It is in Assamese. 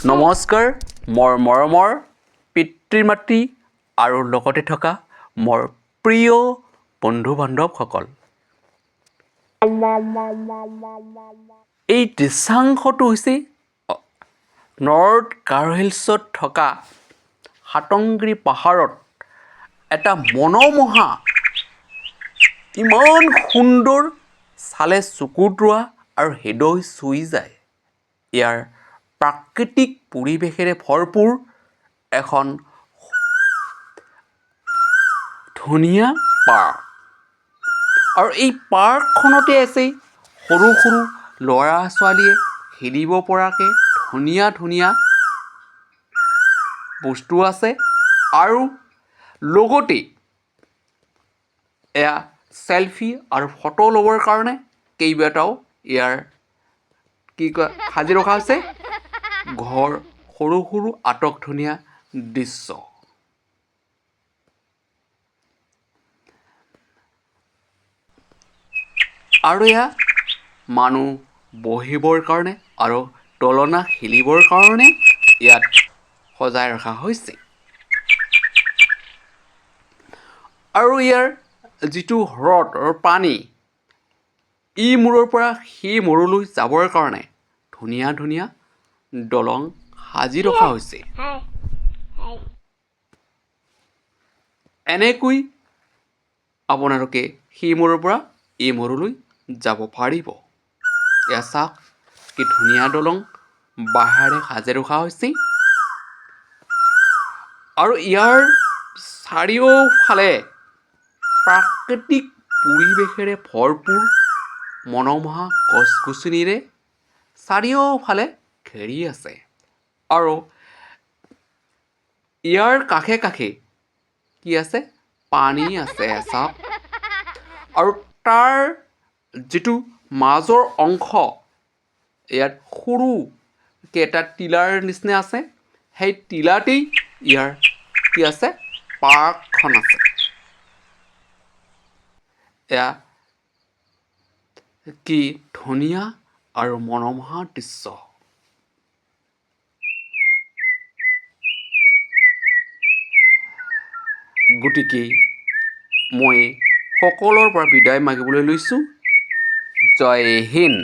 নমস্কাৰ মোৰ মৰমৰ পিতৃ মাতৃ আৰু লগতে থকা মোৰ প্ৰিয় বন্ধু বান্ধৱসকল। এই দৃশ্যাংশটো হৈছে নৰ্থ গাৰো হিলছত থকা হাতংগিৰি পাহাৰত এটা মনোমোহা ইমান সুন্দৰ চালে চকু তৰোৱা আৰু হৃদয় চুই যায়। ইয়াৰ প্ৰাকৃতিক পৰিৱেশেৰে ভৰপূৰ এখন ধুনীয়া পাৰ্ক। আৰু এই পাৰ্কখনতে আছে সৰু সৰু ল'ৰা ছোৱালীয়ে খেলিব পৰাকৈ ধুনীয়া ধুনীয়া বস্তু আছে আৰু লগতে এয়া চেলফি আৰু ফটো ল'বৰ কাৰণে কেইবাটাও ইয়াৰ সাজি ৰখা হৈছে ঘৰ সৰু সৰু আটকধুনীয়া দৃশ্য। আৰু এয়া মানুহ বহিবৰ কাৰণে আৰু দোলনা খেলিবৰ কাৰণে ইয়াত সজাই ৰখা হৈছে। আৰু ইয়াৰ যিটো হ্ৰদ পানী ই মূৰৰ পৰা সেই মূৰলৈ যাবৰ কাৰণে ধুনীয়া ধুনীয়া দলং সাজি ৰখা হৈছে। এনেকৈ আপোনালোকে সেই মূৰৰ পৰা এই মূৰলৈ যাব পাৰিব। এয়া চাওক কি ধুনীয়া দলং বাঁহেৰে সাজি ৰখা হৈছে। আৰু ইয়াৰ চাৰিওফালে প্ৰাকৃতিক পৰিৱেশেৰে ভৰপূৰ মনোমোহা গছ গছনিৰে চাৰিওফালে ঘেৰি আছে। আৰু ইয়াৰ কাষে কাষে কি আছে পানী আছে চাওক। আৰু তাৰ যিটো মাজৰ অংশ ইয়াত সৰুকৈ এটা টিলাৰ নিচিনা আছে। সেই টিলাতেই ইয়াৰ কি আছে পাৰ্কখন আছে। এয়া কি ধুনীয়া আৰু মনোমোহা দৃশ্য। গতিকে মই সকলোৰে পৰা বিদায় মাগিবলৈ লৈছোঁ। জয় হিন্দ।